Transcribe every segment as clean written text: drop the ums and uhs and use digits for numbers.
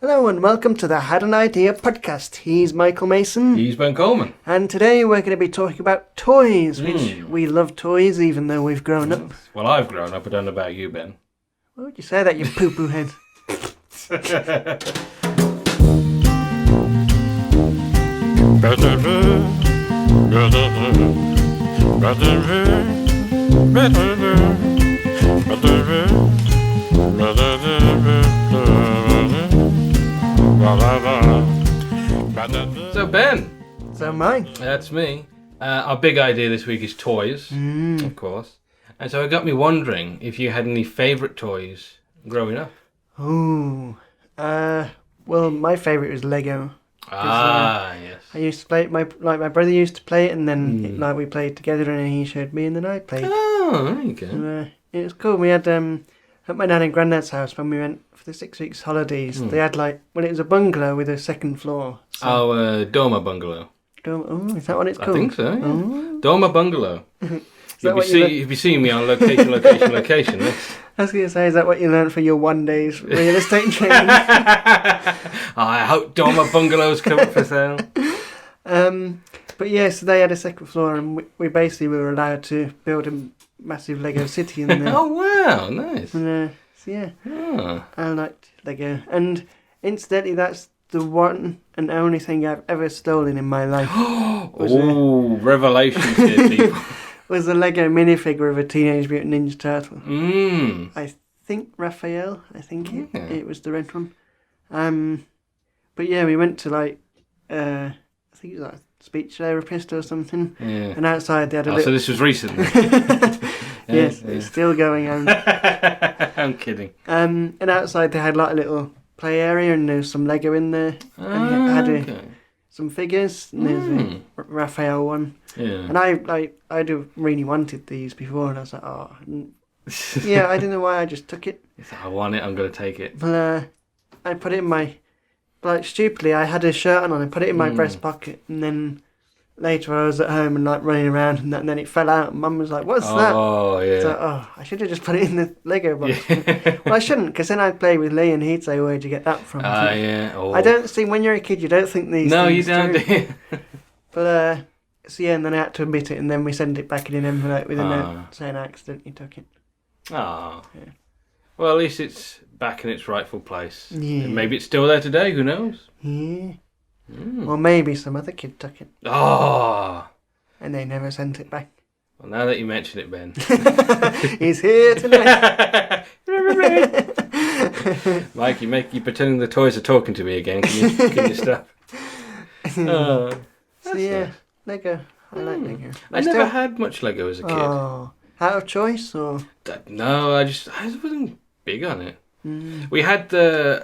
Hello and welcome to the Had an Idea podcast. He's Michael Mason. He's Ben Coleman. And today we're going to be talking about toys, which we love toys even though we've grown up. Well, I've grown up. I don't know about you, Ben. Why would you say that, you poo-poo head? So, Ben. So mine. That's me. Our big idea this week is toys, of course. And so it got me wondering if you had any favourite toys growing up. Ooh. Well, my favourite was Lego. Yes. I used to play it, my brother used to play it, and then we played together, and he showed me, and then I played. Oh, there you go. And, it was cool. We had at my nan and granddad's house when we went for the 6 weeks holidays. They had it was a bungalow with a second floor. So. Dormer bungalow. Oh, is that what it's called? I think so. Yeah. Oh. Dormer bungalow. If you see me on location. I was going to say, is that what you learned for your 1 day's real estate training? I hope Dormer bungalows come for sale. But yeah, so they had a second floor, and we basically were allowed to build a massive Lego city in there. Oh wow, nice. And, so yeah, I liked Lego, and incidentally, that's the one and only thing I've ever stolen in my life. Revelations here, people. Was a Lego minifigure of a Teenage Mutant Ninja Turtle. I think Raphael. It was the red one. But yeah, we went to I think it was a speech therapist or something. Yeah. And outside they had a little... So this was recent. Yes, it's still going on. I'm kidding. And outside they had a little play area, and there was some Lego in there. And it had some figures, and there's a Raphael one. Yeah. And I'd have really wanted these before, and I was like, yeah, I don't know why I just took it. I want it, I'm going to take it. But I put it in my... stupidly, I had a shirt on, and I put it in my breast pocket, and then later I was at home and running around, and then it fell out, and Mum was like, what's that? Oh, yeah. So, I should have just put it in the Lego box. Yeah. Well, I shouldn't, because then I'd play with Lee, and he'd say, where'd you get that from? Yeah. Oh. I don't see, when you're a kid, you don't think these No, things you don't, do you? But, so yeah, and then I had to admit it, and then we sent it back in an envelope with a note saying I accidentally took it. Oh. Yeah. Well, at least it's back in its rightful place. Yeah. And maybe it's still there today, who knows? Yeah. Or maybe some other kid took it. Oh. And they never sent it back. Well, now that you mention it, Ben. He's here tonight. Mike, you pretending the toys are talking to me again. Can you stop? So yeah, nice. Lego. I like Lego. I never had much Lego as a kid. Oh. Out of choice, or? No, I wasn't big on it. We had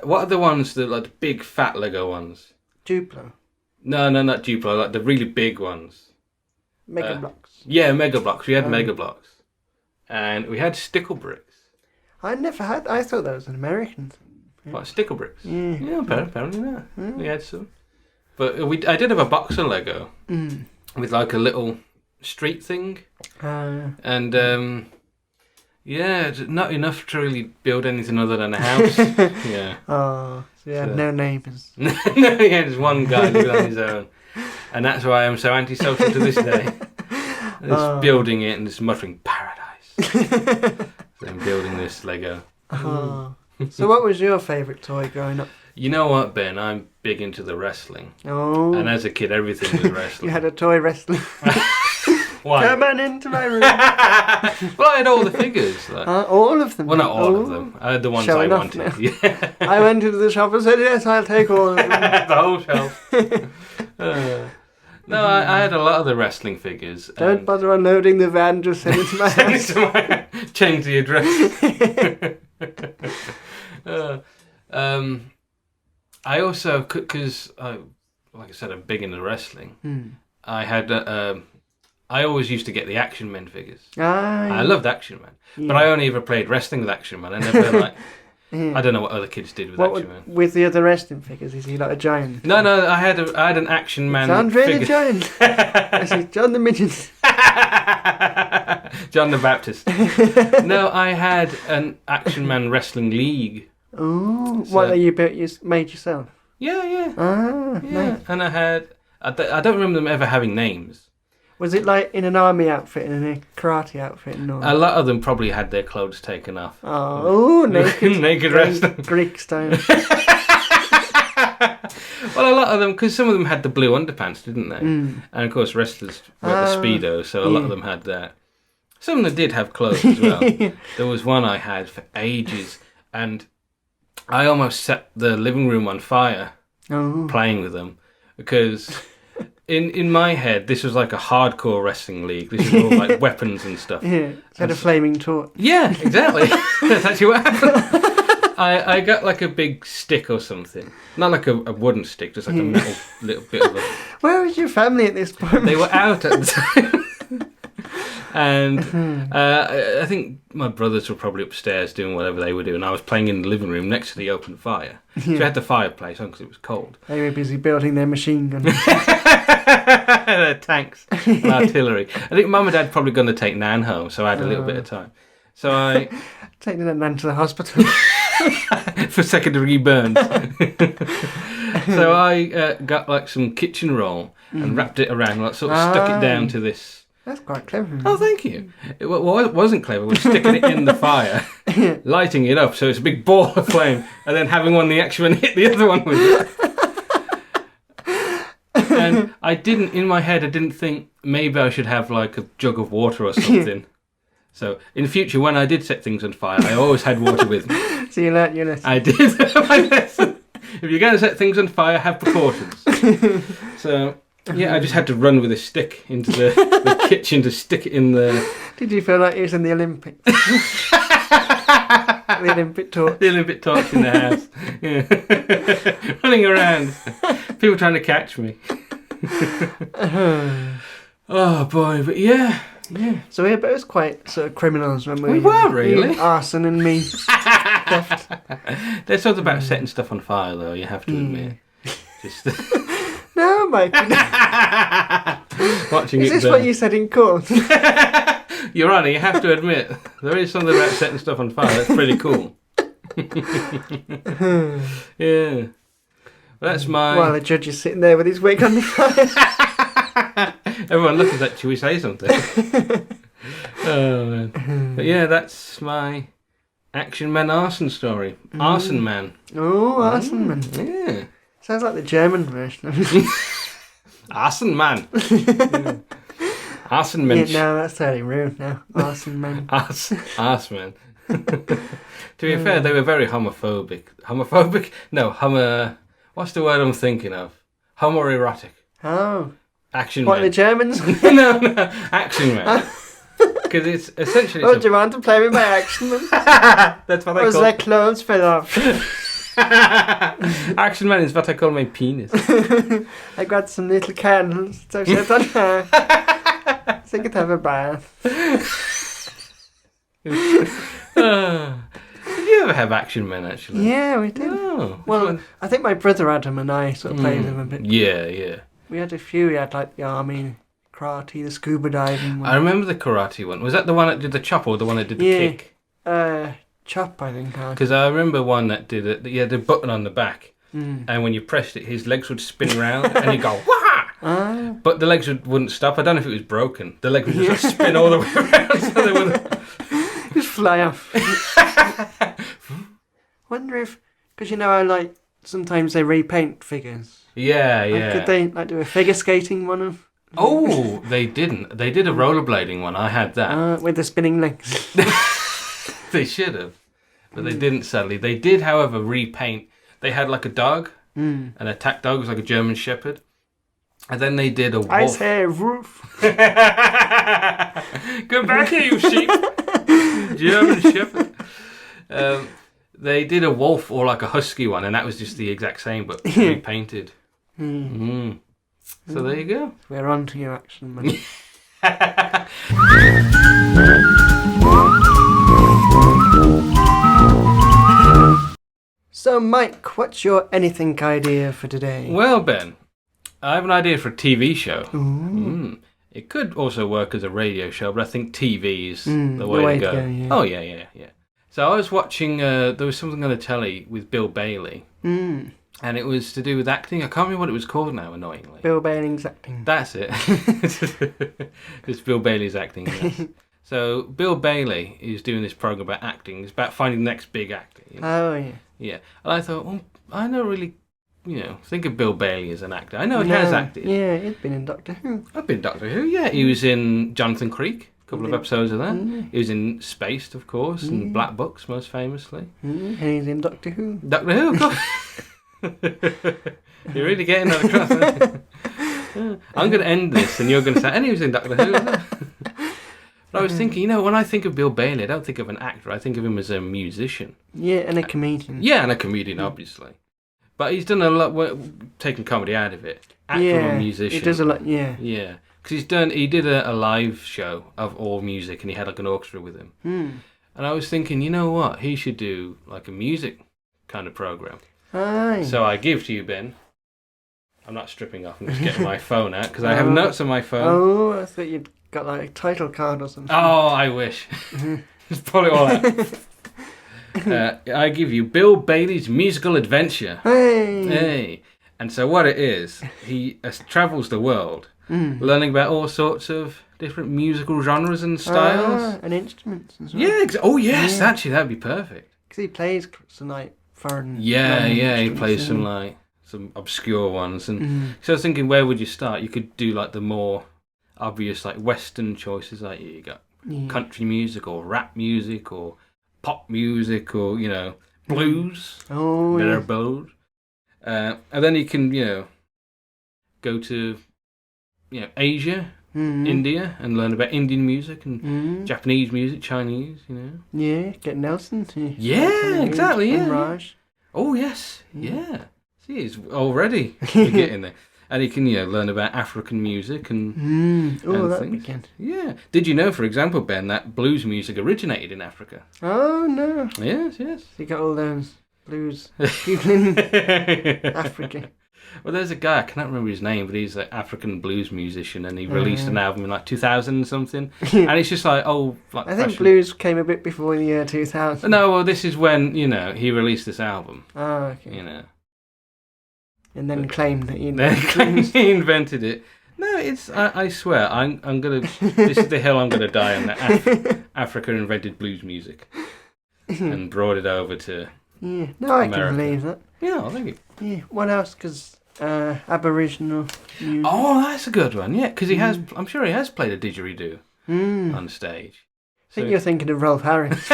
what are the ones, the big fat Lego ones? Duplo. No, not Duplo, the really big ones. Mega Blocks. Yeah, Mega Blocks. We had Mega Blocks. And we had Stickle Bricks. I never had, I thought that was an American thing. Yeah. What, Stickle Bricks? Yeah. Apparently not. We had some. But I did have a box of Lego with a little street thing. And not enough to really build anything other than a house. Yeah. Oh, so you had no neighbours. No, yeah, just one guy living on his own. And that's why I'm so antisocial to this day. Just building it and just muttering, paradise. Then building this Lego. So what was your favourite toy growing up? You know what, Ben? I'm big into the wrestling. Oh. And as a kid, everything was wrestling. You had a toy wrestling. Why? Come on into my room. Well, I had all the figures. All of them? Well, not all of them. I had the ones I wanted. Yeah. I went into the shop and said, yes, I'll take all of them. The whole shelf. No, I had a lot of the wrestling figures. Don't bother unloading the van, just send it to my house. Change the address. I also, because, like I said, I'm big into wrestling, I had... I always used to get the Action Men figures. I loved Action Man. But I only ever played wrestling with Action Man. I never, I don't know what other kids did with Action Man. With the other wrestling figures, is he like a giant? No, I had an Action Man Sounds really giant. I see John the Midget. John the Baptist. No, I had an Action Man Wrestling League Oh, what that you made yourself? Yeah. Ah, yeah. Nice. And I don't remember them ever having names. Was it like in an army outfit and in a karate outfit? No. A lot of them probably had their clothes taken off. Oh, naked. Naked wrestling. Greek style. Well, a lot of them, because some of them had the blue underpants, didn't they? And of course, wrestlers wear the Speedo, so a lot of them had that. Some of them did have clothes as well. There was one I had for ages, and I almost set the living room on fire playing with them, because in my head, this was like a hardcore wrestling league. This is all like weapons and stuff. Yeah, it had a flaming torch. Yeah, exactly. That's actually what happened. I got like a big stick or something. Not like a wooden stick, just like a metal little bit of a... Where was your family at this point? They were out at the time. And I think my brothers were probably upstairs doing whatever they were doing. I was playing in the living room next to the open fire. So we had the fireplace on because it was cold. They were busy building their machine guns. Their tanks and artillery. I think Mum and Dad probably going to take Nan home, so I had a little bit of time. So I... Taking Nan to the hospital. For second-degree burns. So I got like some kitchen roll and wrapped it around, like sort of stuck it down to this. That's quite clever. Oh, thank you. It wasn't clever. It was sticking it in the fire, lighting it up so it's a big ball of flame, and then having one in the action and hit the other one with it. And in my head, I didn't think maybe I should have like a jug of water or something. So in the future, when I did set things on fire, I always had water with me. So you learnt your lesson. I did my lesson. If you're going to set things on fire, have precautions. So, yeah, I just had to run with a stick into the kitchen to stick it in the... Did you feel like it was in the Olympics? The Olympic torch. The Olympic torch in the house. Yeah. Running around. People trying to catch me. Oh, boy, but yeah. Yeah. So we were both quite sort of criminals when we were, really. Arson and me. There's something about setting stuff on fire, though, you have to admit. Just No, Mike. Watching is it this burn. what you said in court? Your Honour, you have to admit, there is something about setting stuff on fire that's pretty cool. Yeah. Well, that's my... While the judge is sitting there with his wig on the fire. Everyone looking at you, we say something. Oh, man. But yeah, that's my Action Man Arson story. Arson Man. Oh, Arson Man. Yeah. Sounds like the German version. Arson Man. Yeah. Arson Mensch. Yeah, no, that's totally rude now. Arson Man. Arson Man. To be fair, they were very homophobic. Homophobic? No, what's the word I'm thinking of? Homoerotic. Oh. Action What, Man. the Germans? No, Action Man. Because it's essentially... Oh, do you want to play with my Action Man? That's what I Or call... their clothes fell off? Action Man is what I call my penis. I got some little candles, so set on fire. So you could have a bath. Did you ever have Action Men, actually? Yeah, we did. Oh, Well, I think my brother had them and I sort of played them a bit. Yeah. We had a few. We had like the army, karate, the scuba diving one. I remember the karate one. Was that the one that did the chop or the one that did the kick? Chop, I think. Because I remember one that did it. He had a button on the back, and when you pressed it, his legs would spin around, and he'd go wah! But the legs wouldn't stop. I don't know if it was broken. The legs would just spin all the way around, so they wouldn't just fly off. Wonder if, because you know how like sometimes they repaint figures. Yeah. Like, could they like do a figure skating one of? Oh, they didn't. They did a rollerblading one. I had that. With the spinning legs. They should have, but they didn't. Sadly, they did, however, repaint. They had like a dog, an attack dog, was like a German Shepherd, and then they did a wolf. I say roof. Come back here, you sheep. German Shepherd. They did a wolf or like a husky one, and that was just the exact same, but repainted. So there you go. We're on to your Action Man. So, Mike, what's your anything idea for today? Well, Ben, I have an idea for a TV show. It could also work as a radio show, but I think TV is the way to go. Yeah. Oh, yeah. So I was watching, there was something on the telly with Bill Bailey. And it was to do with acting. I can't remember what it was called now, annoyingly. Bill Bailey's acting. That's it. It's Bill Bailey's acting, yes. So Bill Bailey is doing this program about acting. It's about finding the next big actor. You know? Oh, yeah. Yeah. And I thought, well, I don't really, think of Bill Bailey as an actor. I know he has acted. Yeah, he's been in Doctor Who. I've been Doctor Who, yeah. He was in Jonathan Creek. A couple of episodes of that. He was in Spaced, of course, and Black Books, most famously. And he's in Doctor Who. Doctor Who, of course. You're really getting that across, aren't you? I'm going to end this, and you're going to say, and he was in Doctor Who. But I was thinking, when I think of Bill Bailey, I don't think of an actor. I think of him as a musician. Yeah, and a comedian. Yeah, and a comedian, obviously. But he's done a lot, taking comedy out of it. Actor or musician. He does a lot, yeah. Yeah. Because he did a live show of all music, and he had like an orchestra with him. And I was thinking, you know what? He should do like a music kind of program. Aye. So I give to you, Ben. I'm not stripping off. I'm just getting my phone out because I have notes on my phone. Oh, I thought you'd got like a title card or something. Oh, I wish. Just pull it all out. I give you Bill Bailey's Musical Adventure. Hey. And so what it is, he travels the world, learning about all sorts of different musical genres and styles. And instruments as well. Yeah. Oh, yes. Yeah. Actually, that'd be perfect. Because he plays some like foreign. Yeah. He plays some obscure ones. And so I was thinking, where would you start? You could do like the more obvious like Western choices. Like you got country music or rap music or pop music or blues. Oh, better blues. And then you can go to Asia, India, and learn about Indian music and Japanese music, Chinese. Yeah, get Nelson to. Yeah, exactly. Yeah. Raj. Oh yes, yeah. See, he's already getting there. And he can, learn about African music and that'd be good. Yeah. Did you know, for example, Ben, that blues music originated in Africa? Oh, no. Yes. So you got all those blues people in Africa. Well, there's a guy, I cannot remember his name, but he's an African blues musician, and he released an album in like 2000 and something. And it's just like, like I think blues came a bit before the year 2000. No, well, this is when, he released this album. Oh, okay. And then claimed that he invented it. No, it's. I swear, I'm gonna. This is the hill I'm gonna die on. That Africa invented blues music and brought it over to. Yeah, no, I America. can believe that. Yeah, I think it. Yeah, what else? Because Aboriginal music. Oh, that's a good one. Yeah, because he has. I'm sure he has played a didgeridoo on stage. I think you're thinking of Rolf Harris.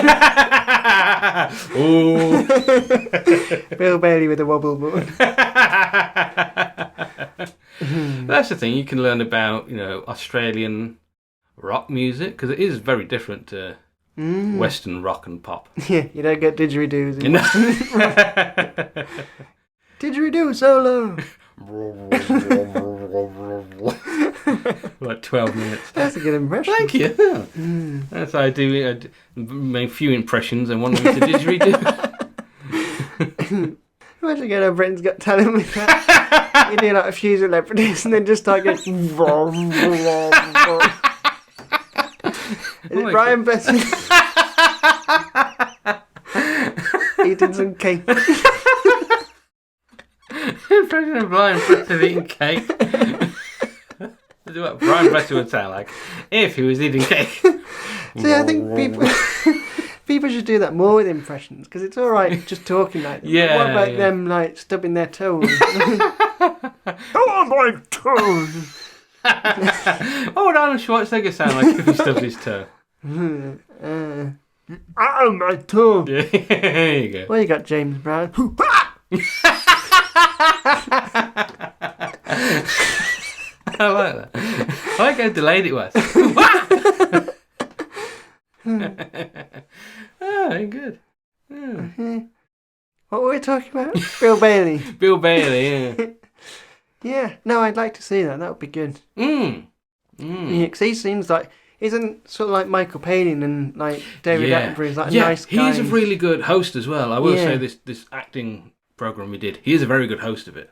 Ooh. Bill Bailey with a wobble board. That's the thing. You can learn about Australian rock music because it is very different to Western rock and pop. Yeah, you don't get didgeridoos in Western rock. Didgeridoo solo. Like 12 minutes. That's a good impression. Thank you. That's how I do. I made a few impressions and one of them to didgeridoo. Imagine going on Britain's Got Talent with that. You do like a few celebrities and then just start going. Is it Brian Blessing? Eating some cake. Impression of Brian Blessing eating cake. That's what Brian Blessing would sound like if he was eating cake. See, I think people should do that more with impressions because it's all right just talking like them. Yeah. What about them like stubbing their toes? Oh, my toes! What would Arnold Schwarzenegger sound like if he stubbed his toe? Oh, my toe! Yeah, there you go. Well, you got James Brown. I like that. I like how delayed it was. Oh, good. Yeah. What were we talking about? Bill Bailey. Bill Bailey, yeah. Yeah, no, I'd like to see that. That would be good. Yeah, because he seems like, isn't sort of like Michael Palin and like David Attenborough is like a nice guy. He's a really good host as well. I will say this acting program we did, he is a very good host of it.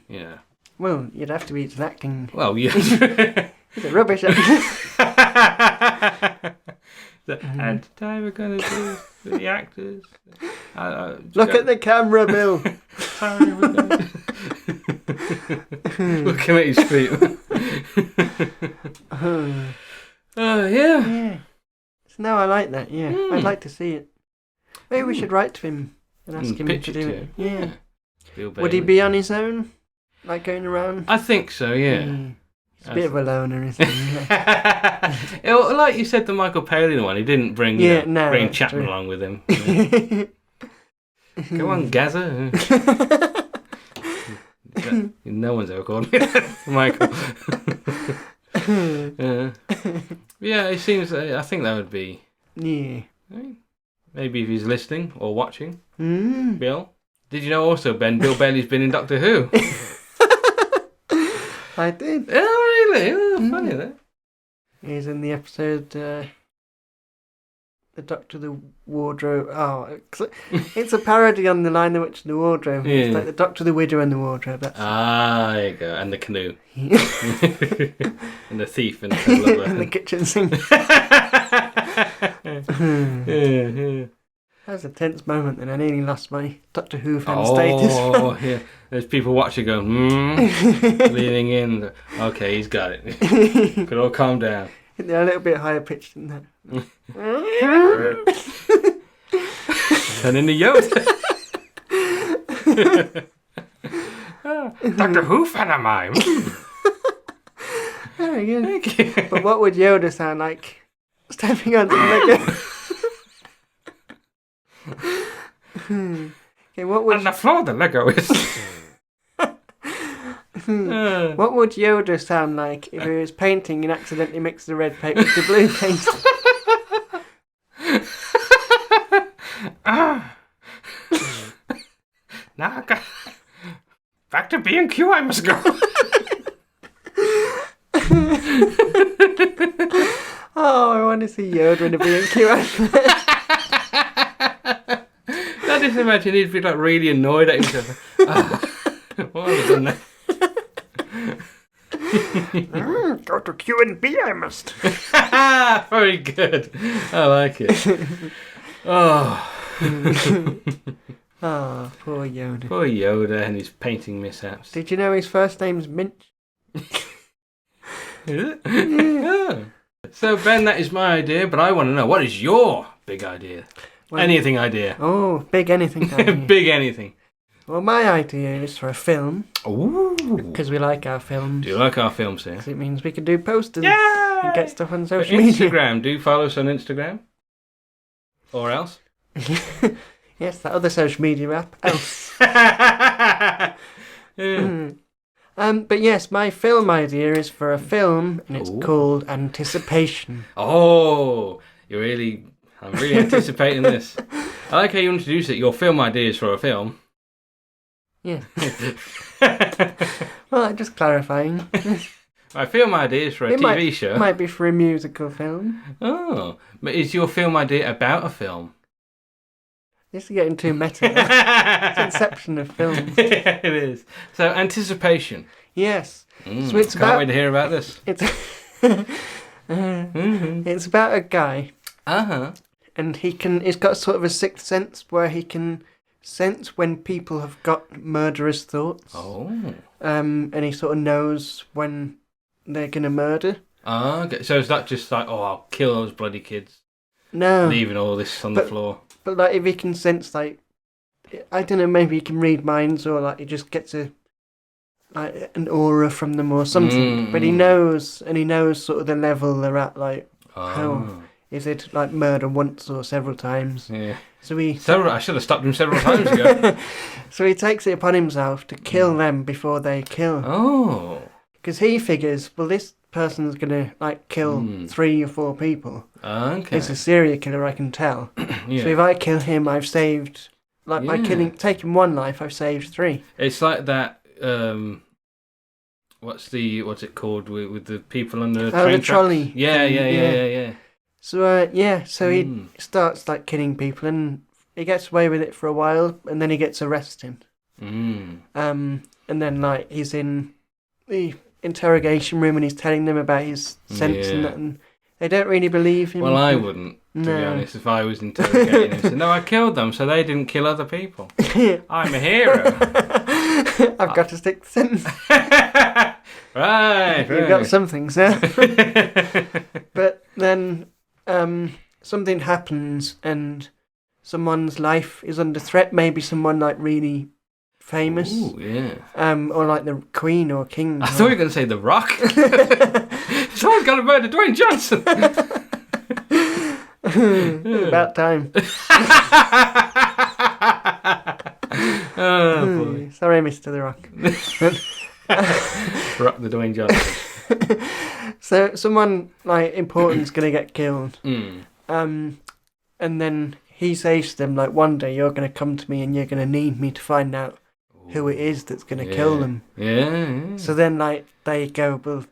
Yeah. Well, you'd have to be his acting. Well, yeah. He's a rubbish actor. And today we're going to do the actors. Look at the camera, Bill. Sorry, we're going looking at his feet. Yeah. Yeah. So no, I like that. Yeah, I'd like to see it. Maybe we should write to him and ask him to do it. Yeah. Would he be on his own, like going around? I think so. Yeah. He's a bit of a loner, isn't he? Like you said, the Michael Palin one, he didn't bring Chapman along with him. Go on, Gaza. No one's ever called me that, Michael. Yeah, it seems. I think that would be. Yeah. Maybe if he's listening or watching. Bill, did you know also, Ben? Bill Bailey's been in Doctor Who. I did. Oh, really? Oh, funny that. He's in the episode. The Doctor, the Wardrobe. Oh, it's a parody on the Lion, the Witch, and the Wardrobe. Yeah. It's like the Doctor, the Widow, and the Wardrobe. That's there you go. And the canoe. And the thief and the lover. And the kitchen sink. That was a tense moment, and I nearly lost my Doctor Who fan status. Oh, yeah. There's people watching going, leaning in. Okay, he's got it. Could all calm down. They're a little bit higher pitched than that. Turn into Yoda. Doctor Who fan am I? Very good. Thank you. But what would Yoda sound like? Stepping on the Lego. Okay, what would... On the floor the Lego is. What would Yoda sound like if he was painting and accidentally mixed the red paint with the blue paint? Now I got... Back to B&Q I must go. Oh, I want to see Yoda in a B&Q outfit. I just imagine he'd be like really annoyed at himself. What have I done there? Go to Q&B I must. Very good. I like it. Oh. Oh, poor Yoda. Poor Yoda and his painting mishaps. Did you know his first name's Minch? Is it? Yeah. So, Ben, that is my idea, but I want to know, what is your big idea? Well, anything idea. Oh, big anything idea. Big anything. Well, my idea is for a film. Ooh. Because we like our films. Do you like our films here? Because it means we can do posters. Yay! And get stuff on social media. Instagram. Do follow us on Instagram. Or else. Yes, that other social media app. Else. But yes, my film idea is for a film, and it's called Anticipation. Oh, I'm really anticipating this. I like how you introduce it. Your film idea is for a film. Yeah. Well, just clarifying. My film idea is for a TV show. It might be for a musical film. Oh, but is your film idea about a film? This is getting too meta. It's inception of films. Yeah, it is. So, Anticipation. Yes. So it's can't wait to hear about this. It's about a guy. And he's got sort of a sixth sense where he can sense when people have got murderous thoughts. Oh. And he sort of knows when they're going to murder. Oh, okay. So is that just like, I'll kill those bloody kids? No. Leaving all this on the floor. But like, if he can sense, like, I don't know, maybe he can read minds, or like he just gets an aura from them or something. But he knows sort of the level they're at, like how is it like murder once or several times. Yeah. So I should have stopped him several times ago. So he takes it upon himself to kill them before they kill. Oh. Because he figures, well, this person's gonna like kill 3 or 4 people. Okay. It's a serial killer, I can tell. Yeah. So if I kill him, I've saved, like by taking 1 life, I've saved 3. It's like that. What's it called with the people on the train the trolley. Tracks? Yeah. So so he starts like killing people, and he gets away with it for a while, and then he gets arrested. And then like he's in the interrogation room, and he's telling them about his sense and that, and They don't really believe him. Well, I wouldn't, to be honest, if I was interrogating him. So, no, I killed them, so they didn't kill other people. I'm a hero. I've got to stick the sentence. Right. You've got something, sir. But then something happens and someone's life is under threat. Maybe someone like really famous. Ooh, yeah. Or like the Queen or King. I thought you were going to say The Rock. Someone's got to murder Dwayne Johnson. About time. Oh, boy. Sorry, Mr. The Rock. Rock the Dwayne Johnson. So someone like important's going to get killed. And then he says to them, like, one day you're going to come to me and you're going to need me to find out who it is that's going to kill them. Yeah. So then, like, they go, well,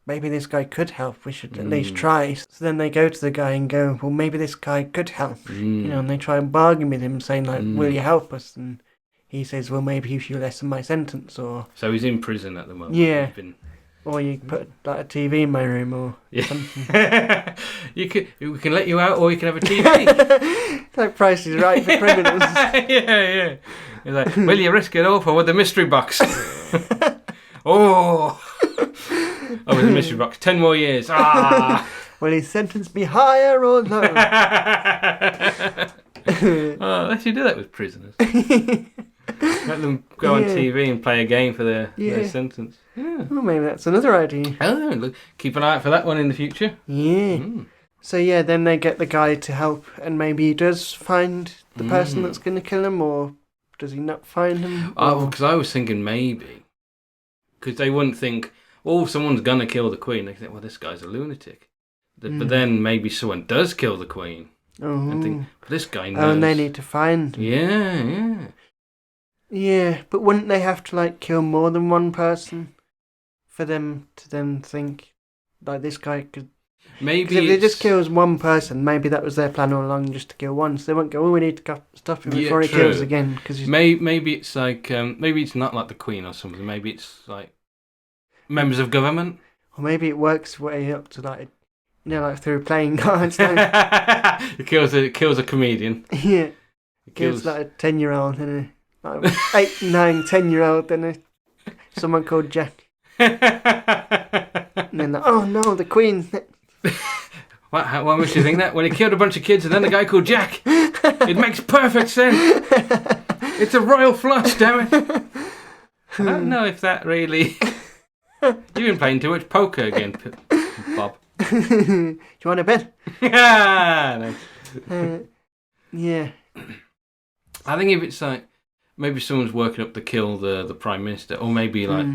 maybe this guy could help. We should at least try. So then they go to the guy and go, well, maybe this guy could help. You know, and they try and bargain with him, saying, like, will you help us? And he says, well, maybe if you lessen my sentence, or... So he's in prison at the moment. Yeah. Or you put, like, a TV in my room, or something. We can let you out, or you can have a TV. That price is right for criminals. Yeah. He's like, will you risk it all for with the mystery box? Oh, with the mystery box. 10 more years. Ah. Will he sentence me higher or lower? Oh, let's you do that with prisoners. Let them go on TV and play a game for their sentence. Yeah. Well, maybe that's another idea. Oh, look, keep an eye out for that one in the future. Yeah. So yeah, then they get the guy to help, and maybe he does find the person that's going to kill him, or does he not find him? Oh, because I was thinking maybe. Because they wouldn't think, oh, someone's going to kill the Queen. They think, well, this guy's a lunatic. But then maybe someone does kill the Queen. And think, well, this guy knows. Oh, and they need to find him. Yeah. Yeah, but wouldn't they have to, like, kill more than one person for them to then think, like, this guy could... Maybe if they just kills one person, maybe that was their plan all along, just to kill one. So they won't go, oh, we need to stop him before he kills again. Cause maybe it's like, maybe it's not like the Queen or something. Maybe it's like members of government. Or maybe it works way up to, like, you know, like through playing cards. It kills a comedian. Yeah. It kills like a 10-year-old and like 8, 9, 10-year-old and someone called Jack. And then like, oh no, the Queen. Why would you think that? When he killed a bunch of kids and then a guy called Jack. It makes perfect sense. It's a royal flush, damn it. I don't know if that really... You've been playing too much poker again, Bob. Do you want a bet? No. Yeah. I think if it's like, maybe someone's working up to kill the Prime Minister, or maybe like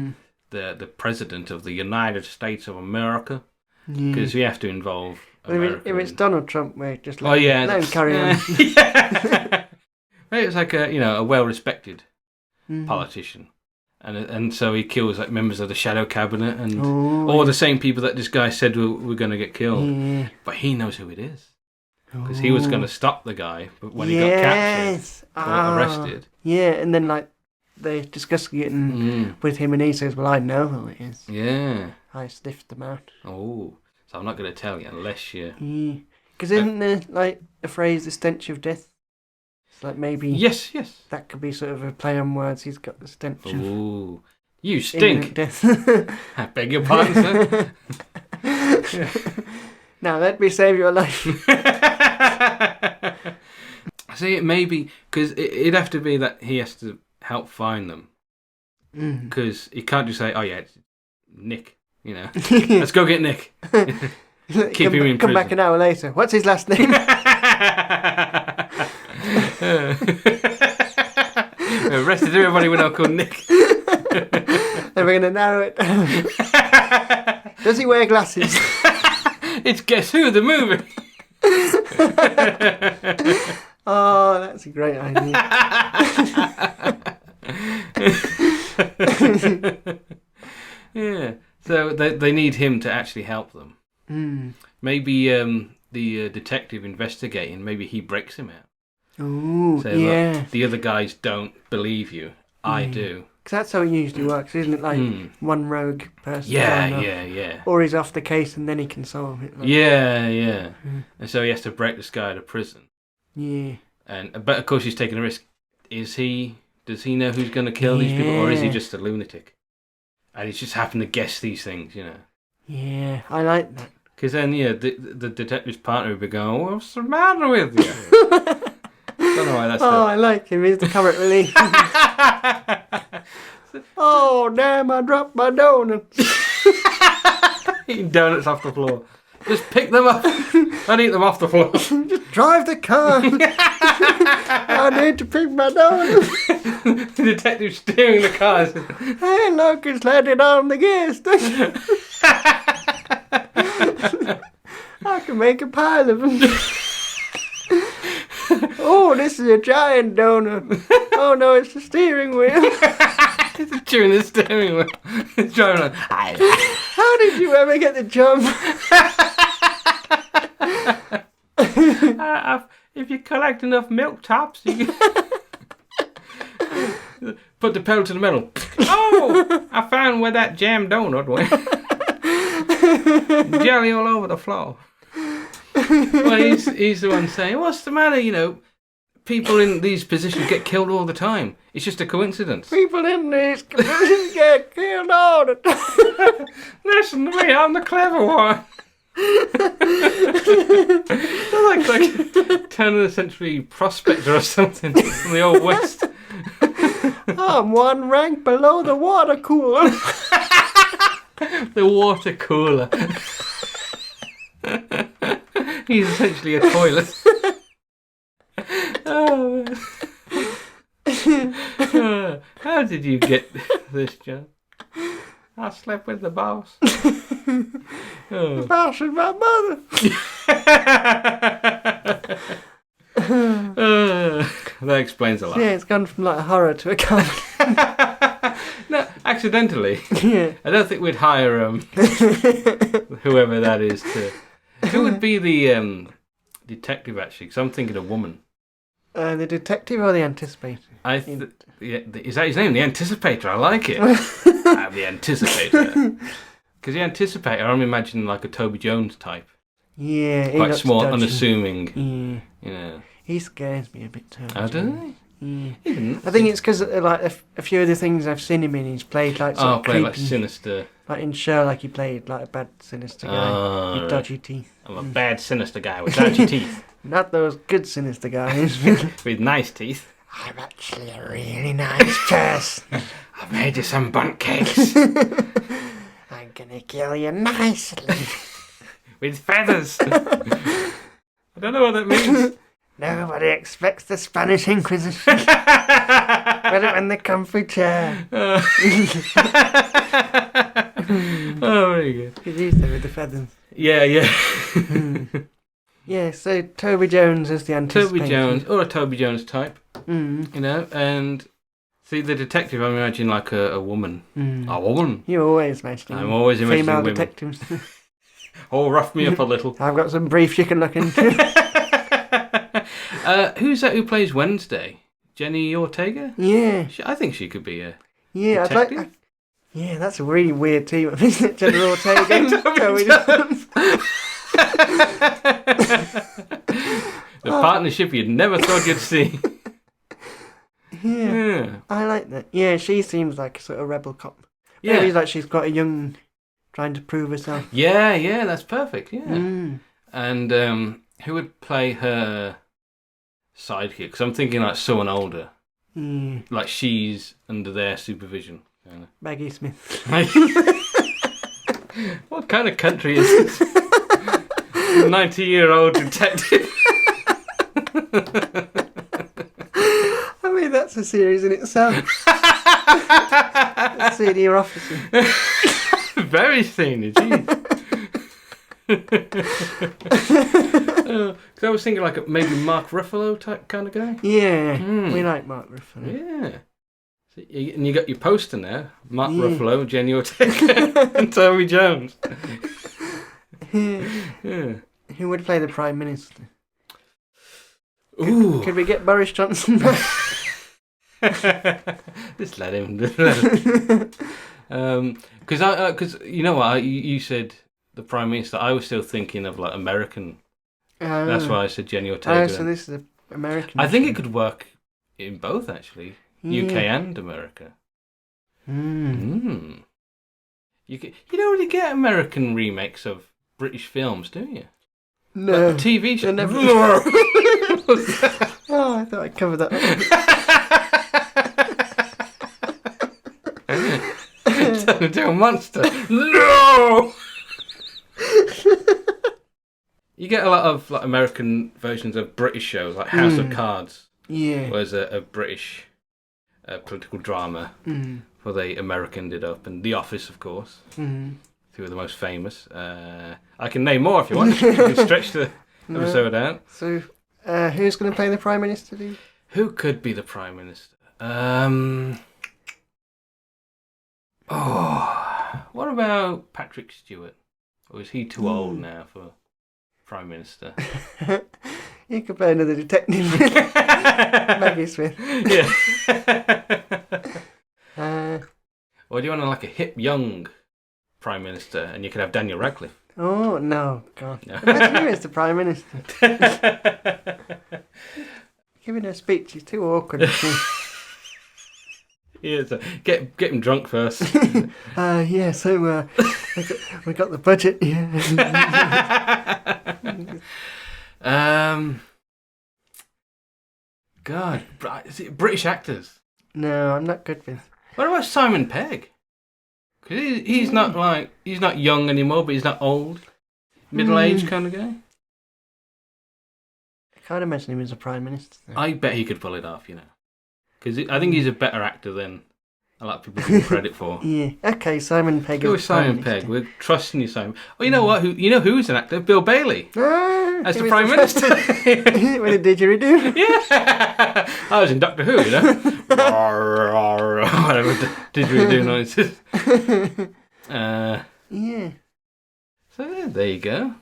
the President of the United States of America. Because you have to involve America. If it's Donald Trump, we're just let him carry on. Yeah. Maybe it's like a well-respected politician. And so he kills like members of the shadow cabinet and all the same people that this guy said were going to get killed. Yeah. But he knows who it is. Because he was going to stop the guy, but when he got captured or arrested. Yeah, and then like they're discussing it with him and he says, well, I know who it is. Yeah. I sniffed them out. Oh, so I'm not going to tell you unless you... Because isn't there like a phrase, the stench of death? It's like maybe... Yes. That could be sort of a play on words. He's got the stench of... Ooh, you stink. Death. I beg your pardon, sir. Now, let me save your life. See, it may be... Because it'd have to be that he has to help find them. Because he can't just say, oh yeah, it's Nick. You know, let's go get Nick. Keep him in prison. Come back an hour later. What's his last name? Arrested everybody we know called Nick. Then we're going to narrow it down. Does he wear glasses? It's Guess Who, the movie. Oh, that's a great idea. Yeah. So they need him to actually help them. Maybe the detective investigating, maybe he breaks him out. Oh, so, yeah. Look, the other guys don't believe you. I do. Because that's how it usually works, isn't it? Like one rogue person. Yeah. Or he's off the case and then he can solve it. Like. Yeah. And so he has to break this guy out of prison. Yeah. But of course he's taking a risk. Does he know who's going to kill these people, or is he just a lunatic? And he's just happened to guess these things, you know. Yeah, I like that. Because then, the detective's partner would be going, "What's the matter with you?" Don't know why that's. I like him. He's the comic relief. Oh damn! I dropped my donuts. Eating donuts off the floor. Just pick them up and eat them off the floor. Just drive the car. I need to pick my donuts. The detective steering the car. Hey, look, it's landed on the gas station. I can make a pile of them. Oh, this is a giant donut. Oh no, it's the steering wheel. It's chewing the steering wheel. It's driving on. How did you ever get the jump? If you collect enough milk tops, you can put the pedal to the metal. Oh, I found where that jam donut went. Jelly all over the floor. Well, he's the one saying, "What's the matter? You know, people in these positions get killed all the time. It's just a coincidence." People in these positions get killed all the time. Listen to me, I'm the clever one. Like turn of the century prospector or something from the old west. I'm one rank below the water cooler. The water cooler. He's essentially a toilet. Oh, man. How did you get this job? I slept with the boss. The boss is my mother. That explains a lot. Yeah, it's gone from like a horror to a comedy. No, accidentally. Yeah. I don't think we'd hire whoever that is to. Who would be the detective actually? Because I'm thinking a woman. The detective or the anticipator? Is that his name? The Anticipator. I like it. The Anticipator. Because the Anticipator, I'm imagining like a Toby Jones type. Yeah. Quite small, dodgy. Unassuming. Yeah. You know. He scares me a bit, Toby Jones. Does he? Yeah. I think it's because like a few of the things I've seen him in, he's played like sort of creepy, like sinister. Like in Sherlock, he played like a bad, sinister guy with dodgy teeth. I'm a bad, sinister guy with dodgy teeth. Not those good, sinister guys. With nice teeth. I'm actually a really nice person. I've made you some bunt cakes. I'm gonna kill you nicely. With feathers. I don't know what that means. Nobody expects the Spanish Inquisition. But when they come for chair. Oh, very good. He's used there with the feathers. Yeah. Yeah, so Toby Jones is the anticipator. Toby Jones, or a Toby Jones type. You know, and see the detective, I'm imagining like a woman. A woman. You always imagine. I'm always imagining female women. Detectives. Oh, rough me up a little. I've got some briefs you can look into. Who's that who plays Wednesday? Jenny Ortega? Yeah. I think she could be a detective. I'd like. Yeah, that's a really weird team up, isn't it? Jenny Ortega and Toby Jones. The partnership you'd never thought you'd see. Yeah, I like that. Yeah, she seems like a sort of rebel cop. Maybe like she's quite a young, trying to prove herself. Yeah, that's perfect. Yeah. And who would play her sidekick? Because I'm thinking like someone older. Like she's under their supervision. Maggie Smith. What kind of country is this? 90-year-old detective. I mean, that's a series in itself. Senior officer. Very senior, geez. Because I was thinking like maybe Mark Ruffalo type kind of guy. Yeah, we like Mark Ruffalo. Yeah. So and you got your poster now. Mark Ruffalo, Jenny Ortega, and Toby Jones. Yeah. Who would play the Prime Minister? Ooh. Could we get Boris Johnson back? Just let him. Because you know what, you said the Prime Minister. I was still thinking of like American. That's why I said Jenny Ortega. Oh, so this is American. I think it could work in both actually, UK and America. You don't really get American remakes of British films, do you? No. Like TV show. Never. Oh, I thought I covered that up. Turn into a monster. No! You get a lot of like American versions of British shows, like House of Cards. Yeah. Was a British political drama where they Americaned it up. And The Office, of course. Two of the most famous. I can name more if you want. You can stretch the episode out. So, who's going to play the Prime Minister, dude? Who could be the Prime Minister? What about Patrick Stewart? Or is he too old now for Prime Minister? You could play another detective. Maggie Smith. Yeah. Or do you want like a hip young Prime Minister and you could have Daniel Radcliffe? Oh, no, God. No. Imagine him as the Prime Minister. Giving a speech is too awkward. Yeah, so get him drunk first. Yeah, so we got the budget, yeah. God, is it British actors? No, I'm not good with. What about Simon Pegg? Because he's not young anymore, but he's not old, middle-aged kind of guy. I can't imagine him as a Prime Minister. Though. I bet he could pull it off, you know. Because I think he's a better actor than a lot of people give him credit for. Yeah. Okay, Simon Pegg. Go with Simon Pegg. We're trusting you, Simon. Oh, you know what? Who's an actor? Bill Bailey. As the Prime Minister. With a didgeridoo. Yeah. I was in Doctor Who, you know. Whatever didgeridoo noises. Yeah. So there you go.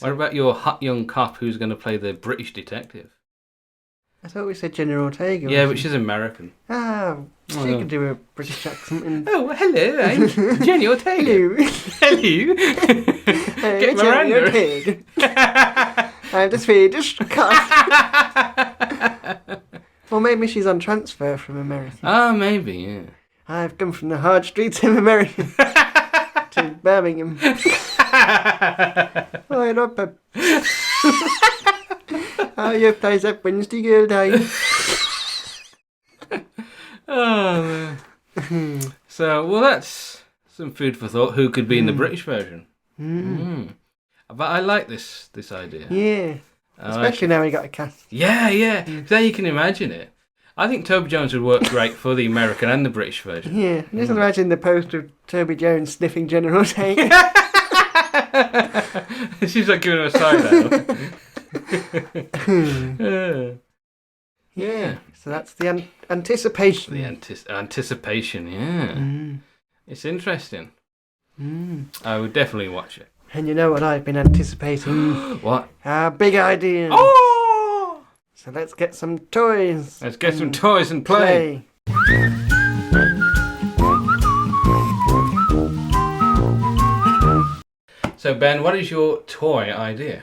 What about your hot young cop who's going to play the British detective? I thought we said Jenny Ortega. Yeah, but she's American. She could do a British accent. Oh, hello, I'm Jenny Ortega. Hello. Get Miranda. Ortega. I'm the Swedish cop. Or maybe she's on transfer from America. Ah, maybe, yeah. I've come from the hard streets of America to Birmingham. Oh, you're up. Oh, your place up Wednesday, girl, day. Oh, man. So, well, that's some food for thought. Who could be in the British version? But I like this idea. Yeah. Especially now we got a cast. Yeah. Then you can imagine it. I think Toby Jones would work great for the American and the British version. Yeah. Just imagine the poster of Toby Jones sniffing General Ortega. She's like giving him a side now. Yeah. So that's the anticipation. The anticipation, yeah. It's interesting. I would definitely watch it. And you know what I've been anticipating? What? Our big idea. Oh! So let's get some toys. Let's get some toys and play. So Ben, what is your toy idea?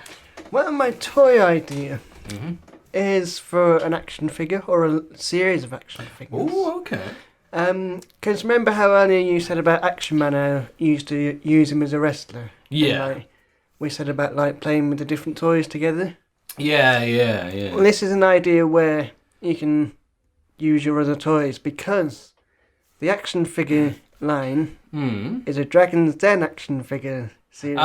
Well, my toy idea is for an action figure or a series of action figures. Oh, okay. Because remember how earlier you said about Action Man, I used to use him as a wrestler? Yeah. And, we said about playing with the different toys together. Yeah. Well, this is an idea where you can use your other toys because the action figure line is a Dragon's Den action figure series.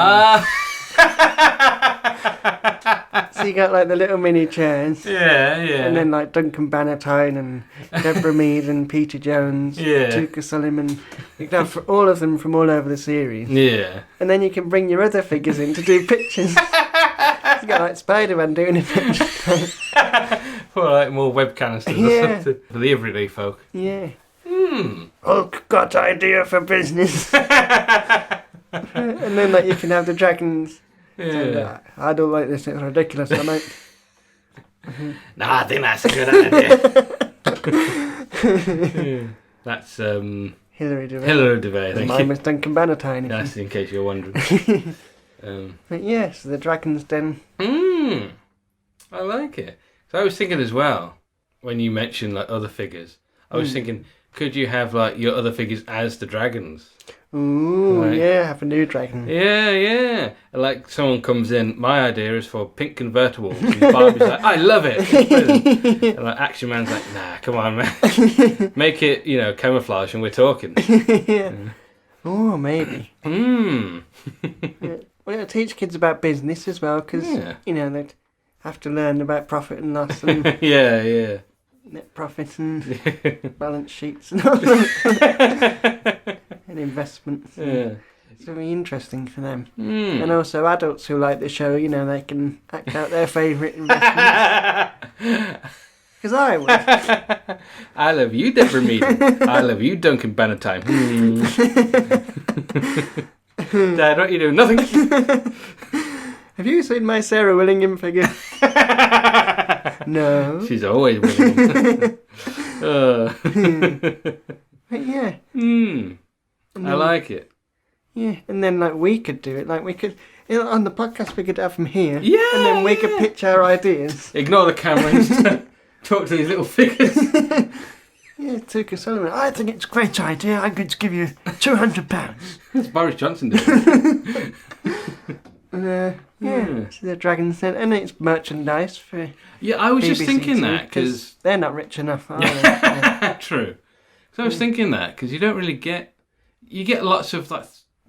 So you got the little mini chairs. Yeah. And then Duncan Bannatyne and Deborah Mead and Peter Jones, Tuka Sullivan. You can have all of them from all over the series. Yeah. And then you can bring your other figures in to do pictures. You got Spider-Man doing a picture. For more web canisters or something. For the everyday folk. Yeah. Hulk got idea for business. And then you can have the dragons. Yeah. I don't like this, it's ridiculous, I might. Nah, I think that's a good idea. That's Hilary Devey. Hilary Devey, I think. Mine was Duncan Bannatyne. That's in case you're wondering. But yes, the Dragon's Den. I like it. So I was thinking as well, when you mentioned like other figures, I was thinking, could you have like your other figures as the dragons? Ooh, right? Yeah, have a new dragon. Yeah. Like someone comes in, my idea is for pink convertibles. And Barbie's like, I love it. It's brilliant. And like Action Man's like, nah, come on, man. Make it, camouflage and we're talking. Yeah. Oh, maybe. Yeah. Well, it'll teach kids about business as well, because, they'd have to learn about profit and loss and yeah. net profit and balance sheets and all that. And investments. Yeah. It's very interesting for them. And also adults who like the show, they can act out their favourite investments. Because I would. I love you, Deborah Meaden. I love you, Duncan Bannatyne. Dad, what are you doing? Nothing. Have you seen my Sarah Willingham figure? No. She's always Willingham. But yeah. I like it. Yeah, and then we could do it. We could on the podcast we could have them here. Yeah. And then we could pitch our ideas. Ignore the camera and talk to these little figures. Yeah, Tuka Solomon. I think it's a great idea. I'm going to give you £200. That's Boris Johnson doing. So the Dragon's Den, and it's merchandise for. Yeah, I was BBC just thinking that because they're not rich enough, are they? True. So I was thinking that because you don't really get lots of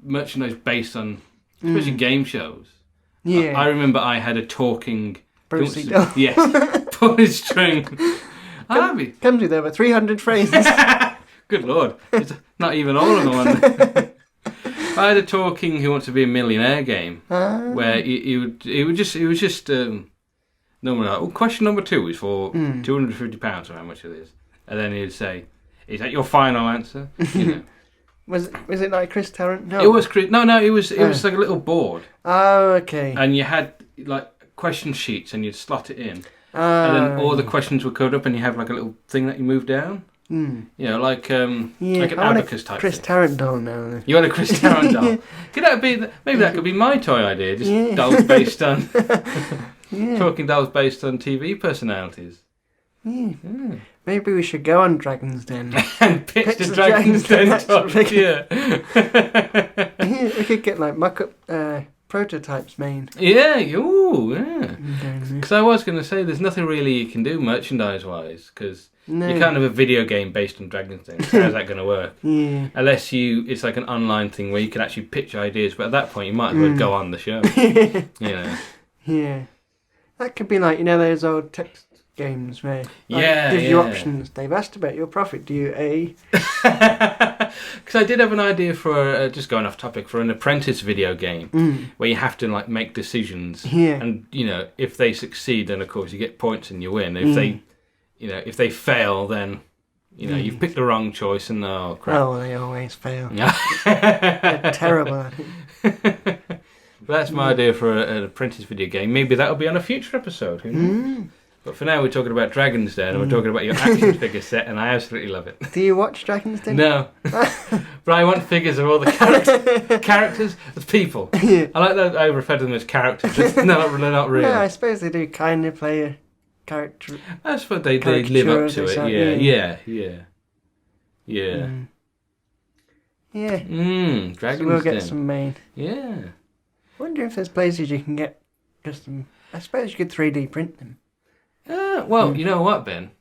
merchandise based on especially game shows. Yeah. I remember I had a talking Brucey doll. Yes, pull string. Comes with over 300 phrases. Good Lord, it's not even all of the one. I had a talking Who Wants to Be a Millionaire game where it was just normally question number 2 is for £250 or how much it is, and then he'd say, "Is that your final answer?" Was it like Chris Tarrant? No, it was Chris. No, it was like a little board. Oh, okay. And you had question sheets, and you'd slot it in, and then all the questions were coded up, and you have a little thing that you move down. Like an abacus type Chris thing. Tarrant doll now. You want a Chris Tarrant doll? Could that be? Maybe that could be my toy idea. Just dolls based on talking dolls based on TV personalities. Maybe we should go on Dragon's Den and pitch the Dragon's Den toy. Yeah. We could get mock-up prototypes made. Yeah. Because I was going to say, there's nothing really you can do merchandise-wise because. No. You're kind of a video game based on Dragon's Den. So how's that going to work? Yeah. Unless it's like an online thing where you can actually pitch ideas, but at that point you might as well go on the show. Yeah. That could be those old text games where gives you options. They've asked about your profit. Do you A? Because I did have an idea for just going off topic for an apprentice video game where you have to make decisions. Yeah. And if they succeed, then of course you get points and you win. If they fail, then you've picked the wrong choice and crap. Oh, they always fail. They're terrible at it. That's my idea for an apprentice video game. Maybe that'll be on a future episode. Who knows? But for now, we're talking about Dragon's Den, and we're talking about your action figure set, and I absolutely love it. Do you watch Dragon's Den? No. But I want figures of all the characters as people. I like that I refer to them as characters. They're not real. Yeah, I suppose they do kind of play a character. I suppose they live up to it. Yeah. Dragon's So we'll get Den. some made. Yeah. I wonder if there's places you can get custom. I suppose you could 3D print them. Well, you know what, Ben?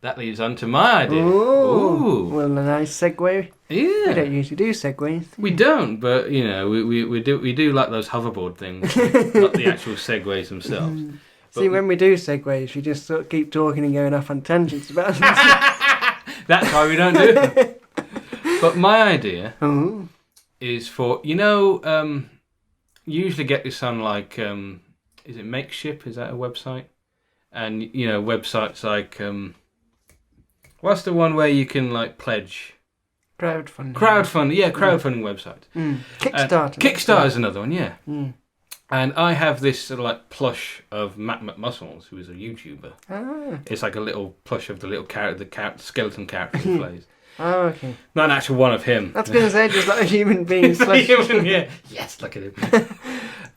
That leads on to my idea. Ooh. Well, a nice segue. Yeah. We don't usually do segues. We don't, but we do like those hoverboard things, not the actual segues themselves. See, when we do segues, we just sort of keep talking and going off on tangents about them. That's why we don't do it. But my idea is for you usually get this on is it Makeship? Is that a website? And websites like what's the one where you can pledge? Crowdfunding. Crowdfunding websites. Kickstarter. Kickstarter is another one, yeah. And I have this sort of like plush of Matt McMuscles, who is a YouTuber. Ah. It's like a little plush of the little skeleton character he plays. Oh, okay. Not an actual one of him. That's going to say just like a human being. Human, yeah. Yes, look at him.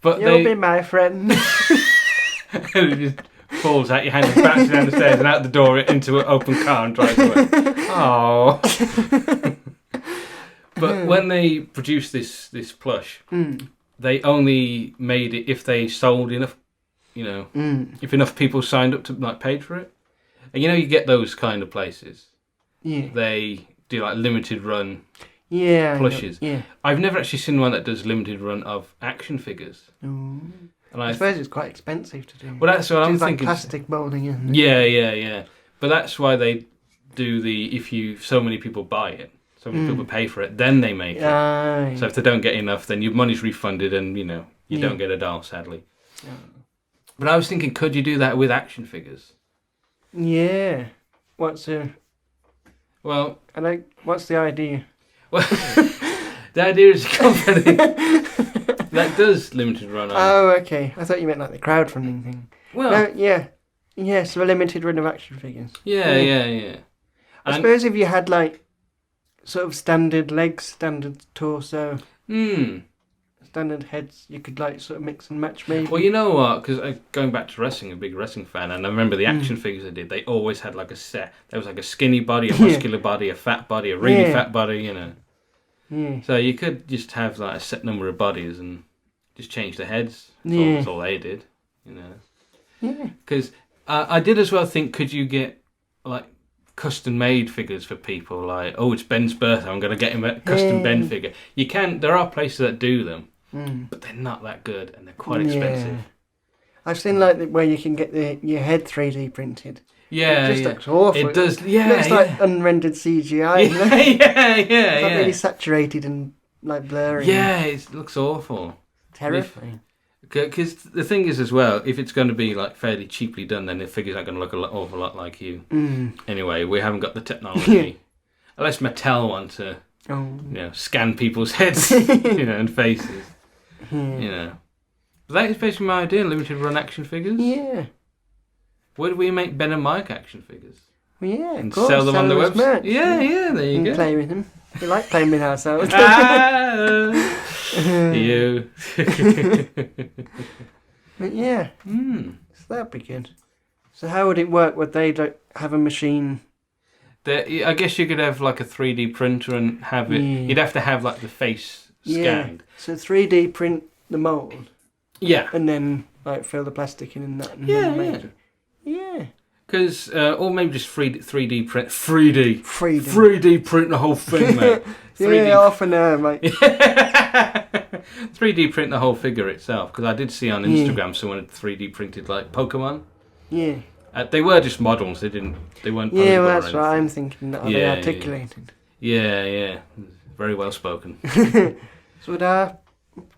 But You'll be my friend. And it just falls out your hand and bounces down the stairs and out the door into an open car and drives away. Oh. But when they produced this plush, they only made it if they sold enough, if enough people signed up to like paid for it. And you get those kind of places. Yeah. They do like limited run plushes. Yeah. I've never actually seen one that does limited run of action figures. Ooh. And I suppose it's quite expensive to do. Well, that's what I'm thinking. Like plastic moulding, isn't it? Yeah. But that's why they do so many people buy it, so many people pay for it, then they make it. So if they don't get enough, then your money's refunded and, you don't get a doll, sadly. Yeah. But I was thinking, could you do that with action figures? Yeah. What's the idea? Well, the idea is a company that does limited run on. Oh, okay. I thought you meant like the crowdfunding thing. Well, no, yeah. Yeah, so a limited run of action figures. Yeah. I suppose if you had like sort of standard legs, standard torso, standard heads, you could like sort of mix and match maybe. Well, you know what? Because going back to wrestling, a big wrestling fan, and I remember the action figures they did. They always had like a set. There was like a skinny body, a muscular body, a fat body, a really fat body. Yeah. So you could just have like a set number of bodies and just change the heads. That's all they did. Yeah. Because I did as well think, could you get like custom made figures for people? Like, oh, it's Ben's birthday, I'm going to get him a custom Ben figure. You can. There are places that do them. But they're not that good and they're quite expensive. I've seen like where you can get your head 3D printed. Yeah, it just looks awful. It does. Yeah, it looks like unrendered CGI. Yeah. It's like really saturated and like blurry. Yeah, it looks awful. Terrifying. Because the thing is as well, if it's going to be like fairly cheaply done, then the figure's not going to look an awful lot like you. Anyway, we haven't got the technology. Unless Mattel want to, scan people's heads, and faces. But that is basically my idea, limited run action figures. Yeah. Would we make Ben and Mike action figures? Well, yeah, and sell them on the website? Yeah, there you go. Play with them. We like playing with ourselves. You. But yeah. So that'd be good. So how would it work? Would they have a machine? I guess you could have like a 3D printer and have it. You'd have to have like the face scanned. So 3D print the mould. Yeah. And then like fill the plastic in and that. And Yeah. Because, or maybe just 3D print. 3D print the whole thing, mate. 3D. Yeah, half an hour, mate. 3D print the whole figure itself. Because I did see on Instagram someone had 3D printed like Pokemon. Yeah. They were just models. They weren't. Yeah, well, that's what I'm thinking. Are they articulated? Yeah. Very well spoken. So would our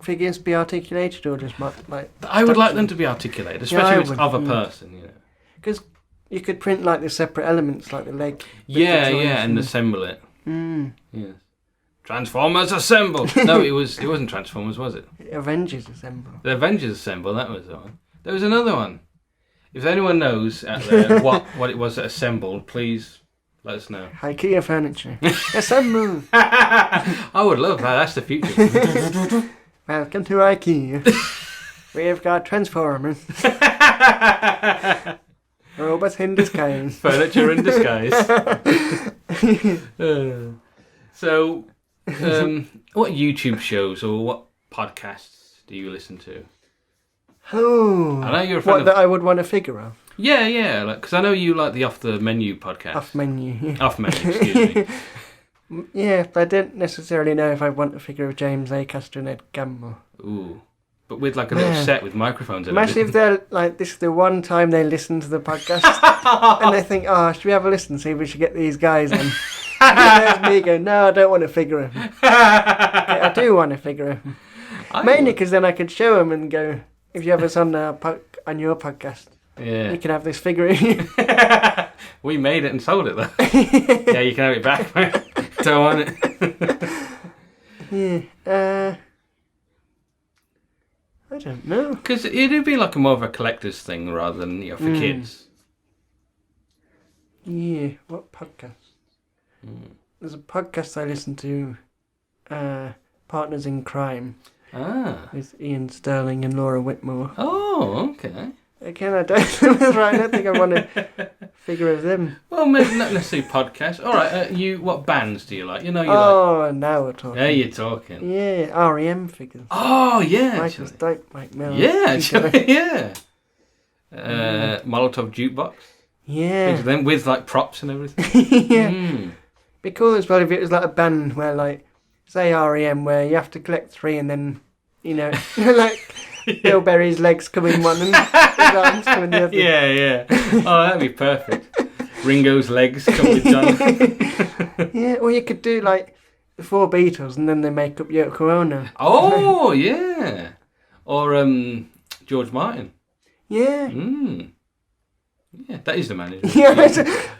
figures be articulated or just like? I would like them to be articulated, especially if it's of a person. Because you could print like the separate elements, like the leg. And assemble it. Yes. Transformers Assemble! No, it wasn't Transformers, was it? Avengers Assemble. The Avengers Assemble, that was the one. There was another one. If anyone knows out there what it was that assembled, please let us know. IKEA furniture. Assemble! I would love that, that's the future. Welcome to IKEA. We've got Transformers. Robots in disguise. Furniture in disguise. So, what YouTube shows or what podcasts do you listen to? Oh, I know you're a fan that I would want a figure of. Yeah, because I know you like the Off the Menu podcast. Off Menu, excuse me. Yeah, but I don't necessarily know if I want a figure of James Acaster and Ed Gamble. Ooh. But with like a little set with microphones in it. Imagine if they're like, this is the one time they listen to the podcast and they think, should we have a listen, see if we should get these guys in. And there's me going, no, I don't want to figure of him. I do want to figure of him. Mainly because then I could show them and go, if you have us on on your podcast, you can have this figure. We made it and sold it though. Yeah, you can have it back, mate. Don't want it. Yeah. I don't don't know. Because it'd be like more of a collector's thing rather than for kids. Yeah, what podcast? There's a podcast I listen to, Partners in Crime. With Ian Sterling and Laura Whitmore. Oh, okay. Again, I don't know right. I don't think I want to figure out them. Well, maybe not necessarily podcasts. All right, what bands do you like? You like... now we're talking. Yeah, you're talking. Yeah, R.E.M. figures. Oh, yeah. Michael Stipe, Mike Mills. Yeah, yeah. Molotov jukebox. Yeah. Them with like props and everything. Yeah. Be cool as well if it was like a band where like, say R.E.M. where you have to collect 3 and then, like... Bill Berry's legs come in one and his arms come in the other. Yeah. Oh, that'd be perfect. Ringo's legs come with John. Yeah, or you could do like the 4 Beatles and then they make up Yoko Ono. Oh, yeah. Or George Martin. Yeah. Yeah, that is the manager. Yeah,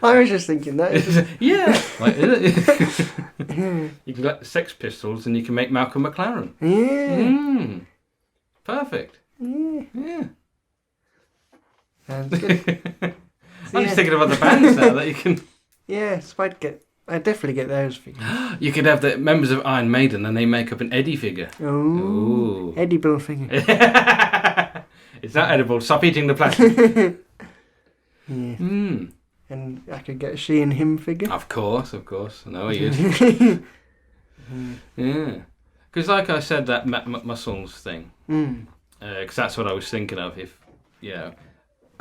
I was just thinking that. Yeah. Like, you can get the Sex Pistols and you can make Malcolm McLaren. Yeah. Perfect. Yeah. Sounds good. I'm just thinking about the bands now that you can... Yeah, so I'd definitely get those figures. You could have the members of Iron Maiden and they make up an Eddie figure. Ooh. Edible figure. It's not edible. Stop eating the plastic. Yeah. And I could get a she and him figure. Of course. I know he is. Yeah. Because like I said, that muscles thing. Because that's what I was thinking of. I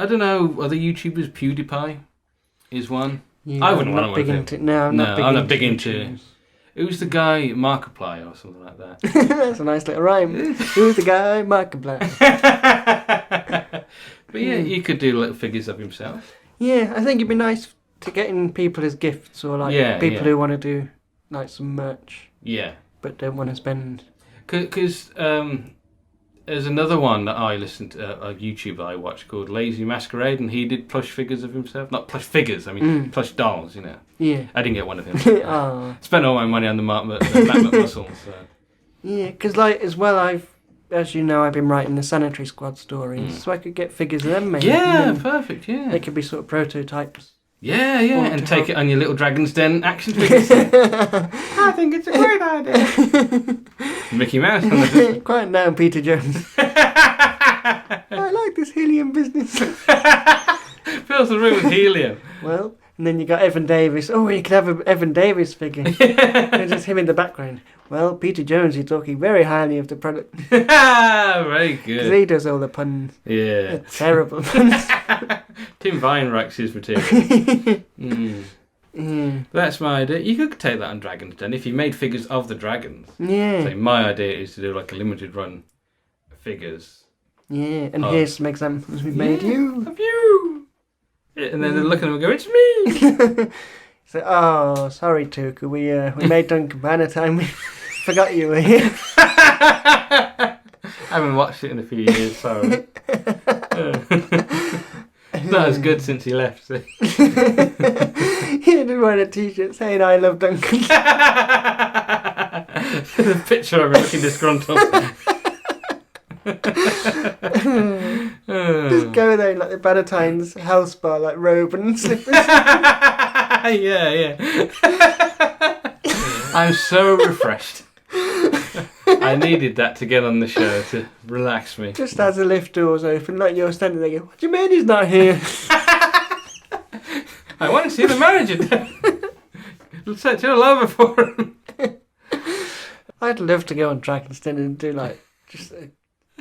don't know, other YouTubers, PewDiePie is one. Yeah, I wouldn't want to one of them. I'm not big into Who's the guy, Markiplier or something like that? That's a nice little rhyme. Who's the guy, Markiplier? But yeah, you could do little figures of himself. Yeah, I think it'd be nice to get in people as gifts or like people who want to do like some merch. Yeah. But don't want to spend... Because there's another one that I listened to, a YouTuber I watched called Lazy Masquerade, and he did plush figures of himself. Not plush figures, I mean plush dolls, Yeah. I didn't get one of him. Spent all my money on the Matt muscles. So. Yeah, because like as well, as you know, I've been writing the Sanitary Squad stories, so I could get figures of them made. Yeah, perfect, yeah. They could be sort of prototypes. Yeah, and take it on your little Dragon's Den action figures. I think it's a great idea. Mickey Mouse. Quiet now, Peter Jones. I like this helium business. Fills the room with helium. Well, and then you got Evan Davis. Oh, you could have an Evan Davis figure. And just him in the background. Well, Peter Jones, you're talking very highly of the product. Very good. Because he does all the puns. Yeah. They're terrible puns. Tim Vine writes his material. That's my idea. You could take that on Dragon's Den if you made figures of the dragons. Yeah. So my idea is to do like a limited run figures. Yeah, and here's some examples we've made you. Of you. Yeah, and then they're looking at them and go, it's me. So, oh, sorry, Tuka. We made Duncan Banner time. We forgot you were here. I haven't watched it in a few years, sorry. Not as good since he left. So. He didn't wear a t-shirt saying I love Duncan. The picture of him looking disgruntled. Just go there in like the Bannatyne's house bar, like robe and slippers. Yeah. I'm so refreshed. I needed that to get on the show to relax me. Just as the lift doors open, like you're standing there, what do you mean he's not here? I want to see the manager. Let's search all over for him. I'd love to go on Dragon's Den and do like just a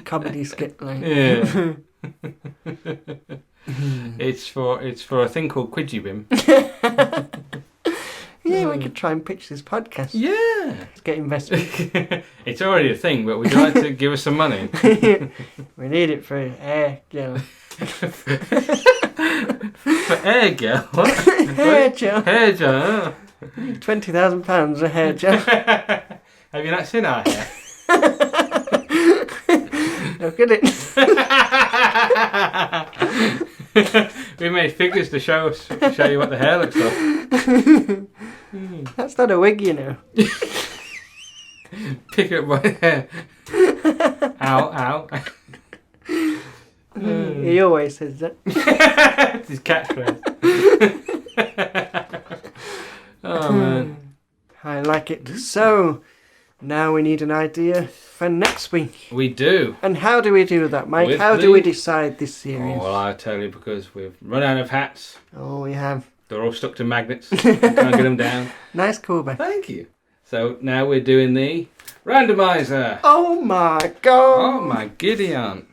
comedy skit. Like. Yeah. It's for a thing called Quidgybim. Yeah, we could try and pitch this podcast. Yeah. Let's get investment. It's already a thing, but would you like to give us some money? We need it for hair gel. For hair gel? What? Hair gel. Hair gel. £20,000 a hair gel. Have you not seen our hair? Look at it. We made figures to show you what the hair looks like. That's not a wig, you know. Pick up my hair. Ow. He always says that. It's his catchphrase. Oh, man. I like it. So, now we need an idea for next week. We do. And how do we do that, Mike? How do we decide this series? Oh, well, I'll tell you, because we've run out of hats. Oh, we have. They're all stuck to magnets. Can't get them down. Nice callback. Thank you. So now we're doing the randomizer. Oh my god. Oh my Gideon.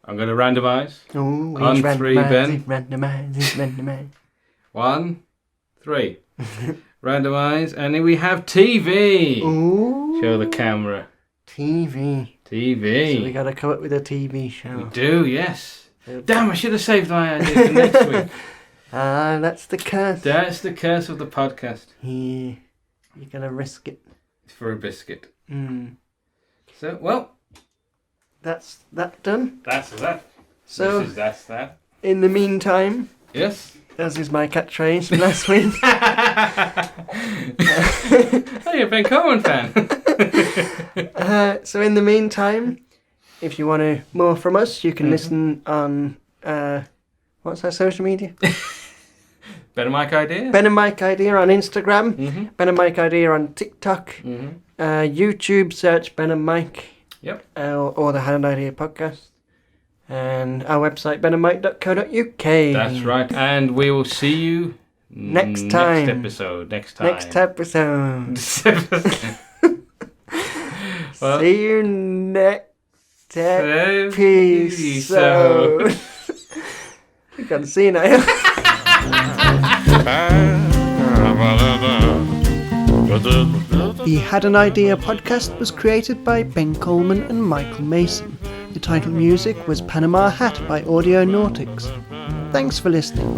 I'm going to randomise. Oh, on 3, Ben. Randomise. 1, 3. Randomise. And then we have TV. Ooh. Show the camera. TV. So we got to come up with a TV show. We do, yes. Damn, I should have saved my idea for next week. That's the curse. That's the curse of the podcast. Yeah. You're going to risk it. For a biscuit. Mm. So, well. That's that done. That's that. So, that's that. In the meantime. Yes. As is my catchphrase from last week. Hey, you're a Ben Cohen fan. So in the meantime, if you want more from us, you can listen on, what's our social media? Ben and Mike Idea. Ben and Mike Idea on Instagram. Ben and Mike Idea on TikTok. YouTube, search Ben and Mike. Yep. Or the Had an Idea podcast. And our website, benandmike.co.uk. That's right. And we will see you next time. Next episode. Well, see you next episode. You can see now. The Had an Idea podcast was created by Ben Coleman and Michael Mason. The title music was Panama Hat by Audio Nautics. Thanks for listening.